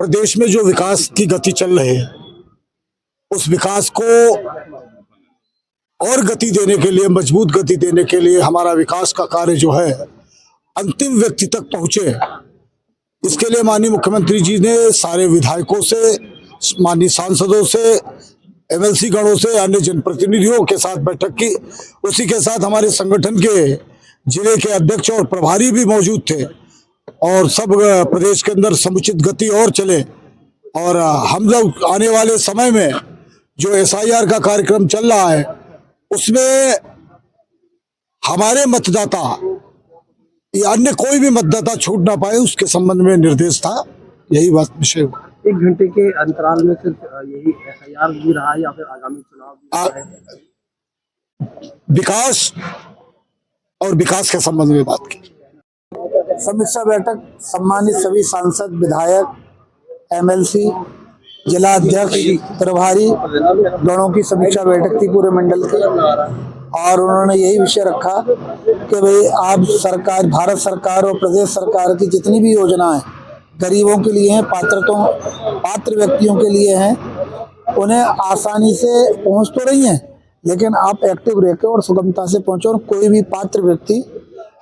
प्रदेश में जो विकास की गति चल रही है, उस विकास को और गति देने के लिए, मजबूत गति देने के लिए हमारा विकास का कार्य जो है अंतिम व्यक्ति तक पहुंचे, इसके लिए माननीय मुख्यमंत्री जी ने सारे विधायकों से, माननीय सांसदों से, एमएलसी गणों से, अन्य जनप्रतिनिधियों के साथ बैठक की। उसी के साथ हमारे संगठन के जिले के अध्यक्ष और प्रभारी भी मौजूद थे और सब प्रदेश के अंदर समुचित गति और चले। और हम लोग आने वाले समय में जो एसआईआर का कार्यक्रम चल रहा है, उसमें हमारे मतदाता या अन्य कोई भी मतदाता छूट ना पाए, उसके संबंध में निर्देश था। यही बात विषय हुआ। 1 घंटे के अंतराल में सिर्फ यही एसआईआर भी रहा है या फिर आगामी चुनाव भी रहा है? विकास और विकास के संबंध में बात की। समीक्षा बैठक सम्मानित सभी सांसद, विधायक, एमएलसी, जिला अध्यक्ष, प्रभारी गणों की समीक्षा बैठक थी पूरे मंडल की। और उन्होंने यही विषय रखा कि भाई आप सरकार, भारत सरकार और प्रदेश सरकार की जितनी भी योजनाएं गरीबों के लिए हैं, पात्र व्यक्तियों के लिए हैं, उन्हें आसानी से पहुंच तो रही हैं, लेकिन आप एक्टिव रहकर और सुगमता से पहुंचो और कोई भी पात्र व्यक्ति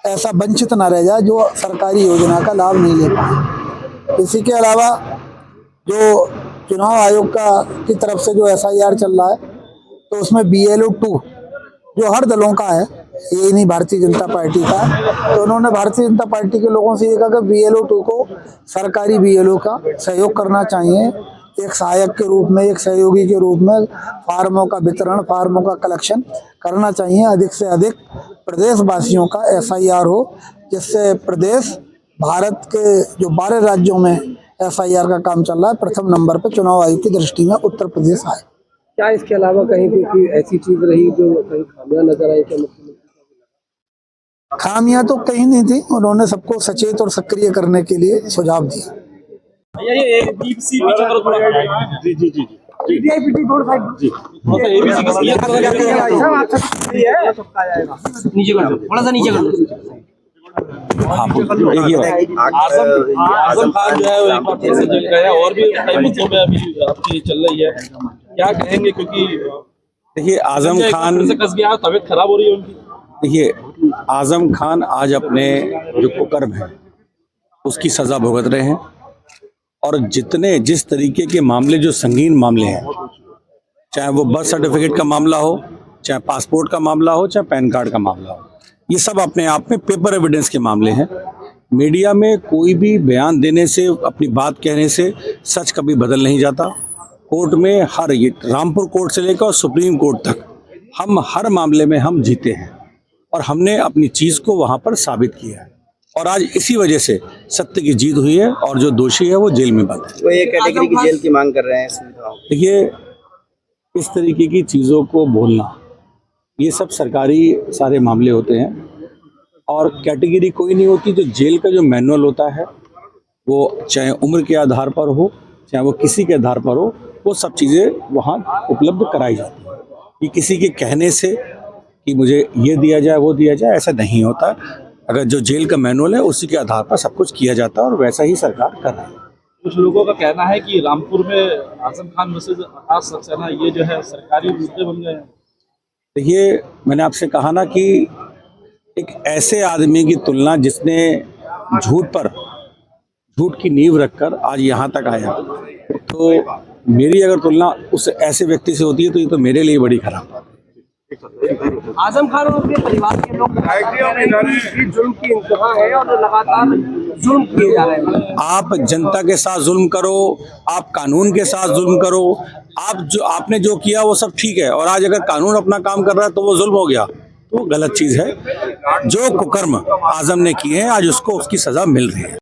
ऐसा वंचित ना रह जाए जो सरकारी योजना का लाभ नहीं ले पाए। इसी के अलावा जो चुनाव आयोग की तरफ से जो एसआईआर चल रहा है, तो उसमें BLO 2 जो हर दलों का है, ये नहीं भारतीय जनता पार्टी का, तो उन्होंने भारतीय जनता पार्टी के लोगों से ये कहा कि BLO 2 को सरकारी BLO का सहयोग करना चाहिए, एक सहायक के रूप में, एक सहयोगी के रूप में फार्मों का वितरण, फार्मों का कलेक्शन करना चाहिए। अधिक से अधिक प्रदेशवासियों का एसआईआर हो, जिससे प्रदेश, भारत के जो 12 राज्यों में एसआईआर का काम चल रहा है, प्रथम नंबर पर चुनाव आयोग की दृष्टि में उत्तर प्रदेश आए। क्या इसके अलावा कहीं कोई ऐसी चीज रही जो कहीं खामियां नजर आई? क्या मुख्यमंत्री? खामियां तो कहीं नहीं थी, उन्होंने सबको सचेत और सक्रिय करने के लिए सुझाव दिया। थोड़ा सा नीचे कर दो। आजम खान जो है वो एक बार फिर से जल गया और भी कई मुद्दों में अभी आपकी चल रही है, क्या कहेंगे? क्योंकि देखिए, आजम खान से कस गया, तबीयत खराब हो रही है उनकी। देखिए, आजम खान आज अपने जो कुकर्म है उसकी सजा भुगत रहे हैं, और जिस तरीके के मामले, जो संगीन मामले हैं, चाहे वो बर्थ सर्टिफिकेट का मामला हो, चाहे पासपोर्ट का मामला हो, चाहे पैन कार्ड का मामला हो, ये सब अपने आप में पेपर एविडेंस के मामले हैं। मीडिया में कोई भी बयान देने से, अपनी बात कहने से सच कभी बदल नहीं जाता। कोर्ट में ये रामपुर कोर्ट से लेकर सुप्रीम कोर्ट तक हम हर मामले में हम जीते हैं और हमने अपनी चीज़ को वहाँ पर साबित किया है, और आज इसी वजह से सत्य की जीत हुई है और जो दोषी है वो जेल में बंद है। वो ये कैटेगरी की जेल की मांग कर रहे हैं। देखिए, इस तरीके की चीज़ों को बोलना, ये सब सरकारी सारे मामले होते हैं, और कैटेगरी कोई नहीं होती। जो जेल का जो मैनुअल होता है, वो चाहे उम्र के आधार पर हो, चाहे वो किसी के आधार पर हो, वो सब चीज़ें वहाँ उपलब्ध कराई जाती हैं। कि किसी के कहने से कि मुझे ये दिया जाए, वो दिया जाए, ऐसा नहीं होता। अगर जो जेल का मैनुअल है उसी के आधार पर सब कुछ किया जाता है, और वैसा ही सरकार कर रही है। कुछ लोगों का कहना है कि रामपुर में आजम खान वर्सेस आकाश सक्सेना, ये जो है सरकारी मुद्दे बन गए हैं। देखिए, मैंने आपसे कहा ना कि एक ऐसे आदमी की तुलना जिसने झूठ की नींव रखकर आज यहाँ तक आया, तो मेरी अगर तुलना उस ऐसे व्यक्ति से होती है तो ये तो मेरे लिए बड़ी खराब बात है। आजम खान और उनके परिवार के लोग जुल्म की इंतहा है और लगातार जुल्म किए जा रहे हैं। आप जनता के साथ जुल्म करो, आप कानून के साथ जुल्म करो, आपने जो किया वो सब ठीक है, और आज अगर कानून अपना काम कर रहा है तो वो जुल्म हो गया, तो वो गलत चीज़ है। जो कुकर्म आजम ने किए हैं, आज उसको उसकी सज़ा मिल रही है।